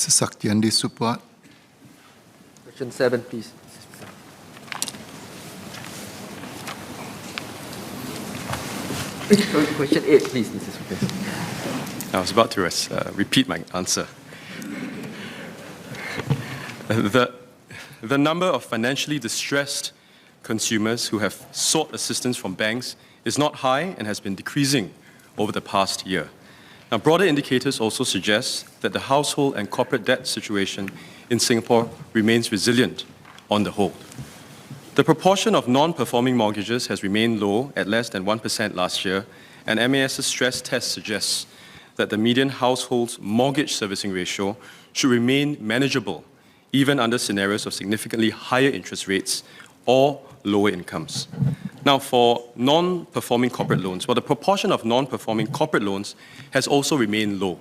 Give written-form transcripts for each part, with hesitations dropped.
Mr. Saktiandi support. Question 7, please. Question 8, please, Mr. Speaker. I was about to repeat my answer. The number of financially distressed consumers who have sought assistance from banks is not high and has been decreasing over the past year. Now, broader indicators also suggest that the household and corporate debt situation in Singapore remains resilient on the whole. The proportion of non-performing mortgages has remained low at less than 1% last year, and MAS's stress test suggests that the median household's mortgage servicing ratio should remain manageable even under scenarios of significantly higher interest rates or lower incomes. Now, for non-performing corporate loans, well, the proportion of non-performing corporate loans has also remained low,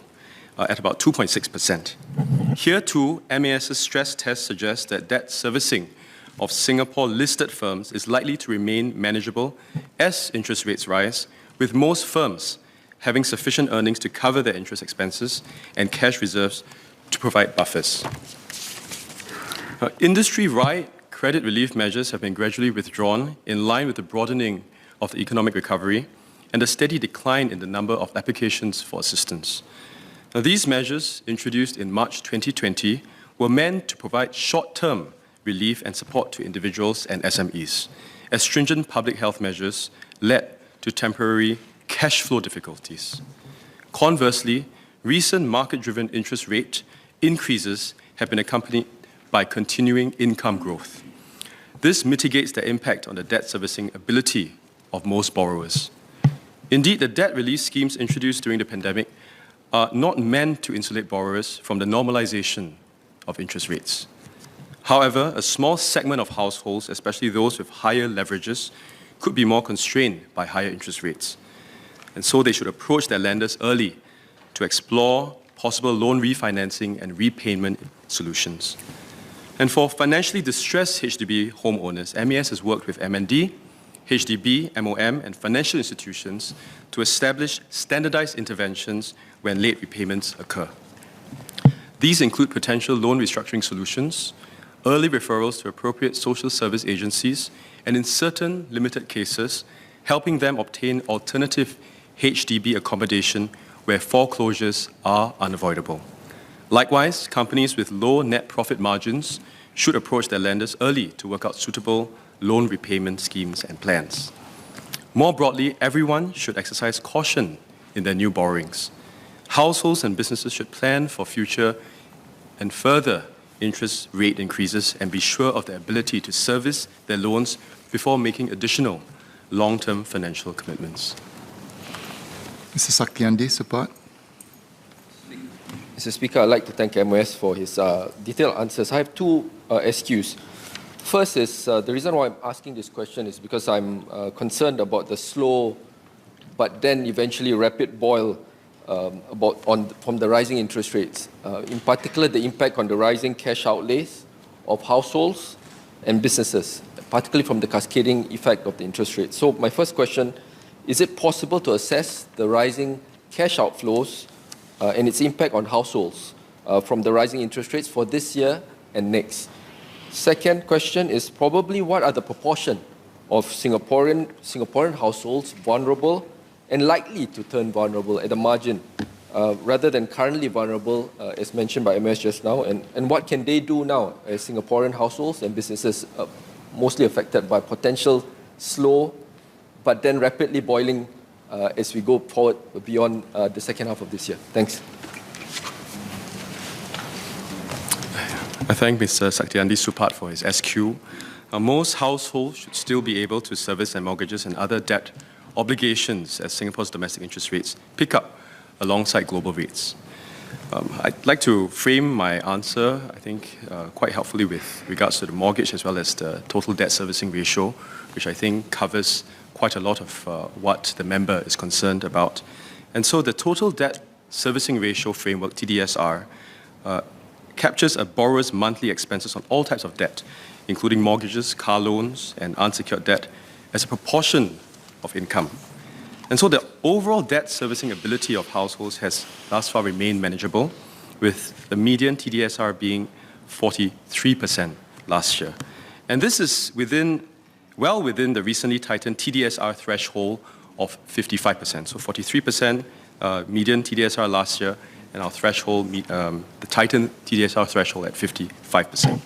at about 2.6%. Here too, MAS's stress test suggests that debt servicing of Singapore-listed firms is likely to remain manageable as interest rates rise, with most firms having sufficient earnings to cover their interest expenses and cash reserves to provide buffers. Industry-wide credit relief measures have been gradually withdrawn in line with the broadening of the economic recovery and a steady decline in the number of applications for assistance. Now, these measures, introduced in March 2020, were meant to provide short-term relief and support to individuals and SMEs, as stringent public health measures led to temporary cash flow difficulties. Conversely, recent market-driven interest rate increases have been accompanied by continuing income growth. This mitigates the impact on the debt servicing ability of most borrowers. Indeed, the debt relief schemes introduced during the pandemic are not meant to insulate borrowers from the normalization of interest rates. However, a small segment of households, especially those with higher leverages, could be more constrained by higher interest rates. And so they should approach their lenders early to explore possible loan refinancing and repayment solutions. And for financially distressed HDB homeowners, MAS has worked with MND, HDB, MOM, and financial institutions to establish standardized interventions when late repayments occur. These include potential loan restructuring solutions, early referrals to appropriate social service agencies, and in certain limited cases, helping them obtain alternative HDB accommodation where foreclosures are unavoidable. Likewise, companies with low net profit margins should approach their lenders early to work out suitable loan repayment schemes and plans. More broadly, everyone should exercise caution in their new borrowings. Households and businesses should plan for future and further interest rate increases and be sure of their ability to service their loans before making additional long-term financial commitments. Mr. Saktiandi, support. Mr. Speaker, I'd like to thank MOS for his detailed answers. I have two SQs. First is, the reason why I'm asking this question is because I'm concerned about the slow but then eventually rapid boil from the rising interest rates. In particular, the impact on the rising cash outlays of households and businesses, particularly from the cascading effect of the interest rates. So my first question, is it possible to assess the rising cash outflows and its impact on households from the rising interest rates for this year and next? Second question is probably what are the proportion of Singaporean households vulnerable and likely to turn vulnerable at the margin rather than currently vulnerable as mentioned by MS just now, and what can they do now as Singaporean households and businesses mostly affected by potential slow but then rapidly boiling as we go forward beyond the second half of this year. Thanks. I thank Mr. Saktiandi Supat for his SQ. Most households should still be able to service their mortgages and other debt obligations as Singapore's domestic interest rates pick up alongside global rates. I'd like to frame my answer, I think, quite helpfully with regards to the mortgage as well as the total debt servicing ratio, which I think covers quite a lot of what the member is concerned about. And so the total debt servicing ratio framework, TDSR, captures a borrower's monthly expenses on all types of debt, including mortgages, car loans, and unsecured debt, as a proportion of income. And so the overall debt servicing ability of households has thus far remained manageable, with the median TDSR being 43% last year. And this is well within the recently tightened TDSR threshold of 55%. So 43% median TDSR last year, and our threshold, the tightened TDSR threshold at 55%.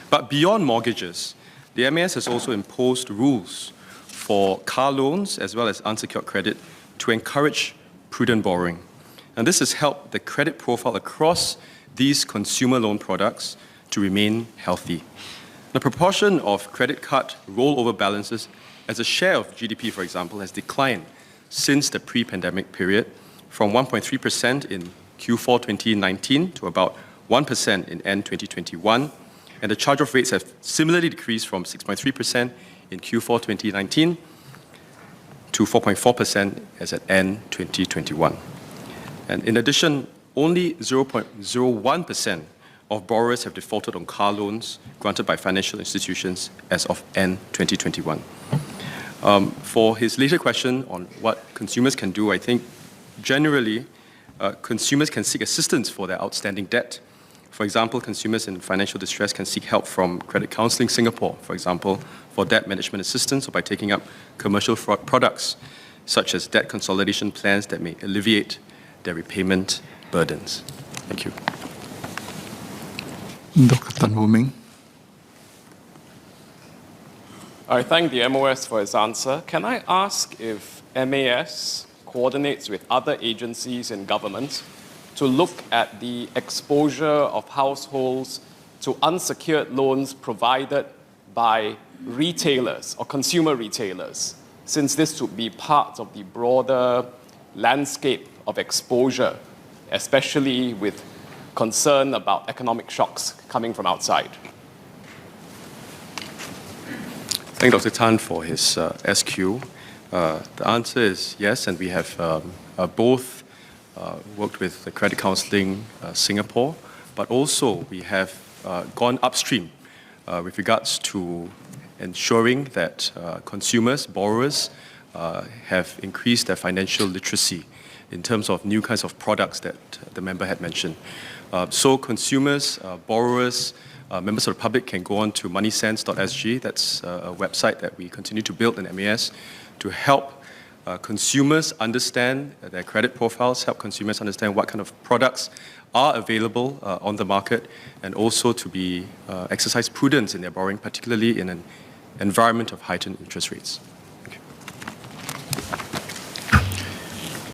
But beyond mortgages, the MAS has also imposed rules for car loans as well as unsecured credit to encourage prudent borrowing. And this has helped the credit profile across these consumer loan products to remain healthy. The proportion of credit card rollover balances as a share of GDP, for example, has declined since the pre-pandemic period from 1.3% in Q4 2019 to about 1% in end 2021. And the charge-off rates have similarly decreased from 6.3% in Q4 2019 to 4.4% as at end 2021. And in addition, only 0.01% of borrowers have defaulted on car loans granted by financial institutions as of end 2021. For his later question on what consumers can do, I think generally consumers can seek assistance for their outstanding debt. For example, consumers in financial distress can seek help from Credit Counselling Singapore, for example, for debt management assistance or by taking up commercial fraud products, such as debt consolidation plans that may alleviate their repayment burdens. Thank you. Dr. Tan Ho Meng. I thank the MOS for its answer. Can I ask if MAS coordinates with other agencies in government to look at the exposure of households to unsecured loans provided by retailers or consumer retailers, since this would be part of the broader landscape of exposure, especially with concern about economic shocks coming from outside? Thank Dr. Tan for his SQ. The answer is yes, and we have both worked with the Credit Counselling Singapore, but also we have gone upstream with regards to ensuring that consumers, borrowers, have increased their financial literacy in terms of new kinds of products that the member had mentioned. So consumers, borrowers, members of the public can go on to moneysense.sg. That's a website that we continue to build in MAS to help consumers understand their credit profiles, help consumers understand what kind of products are available on the market, and also to be exercise prudence in their borrowing, particularly in an environment of heightened interest rates.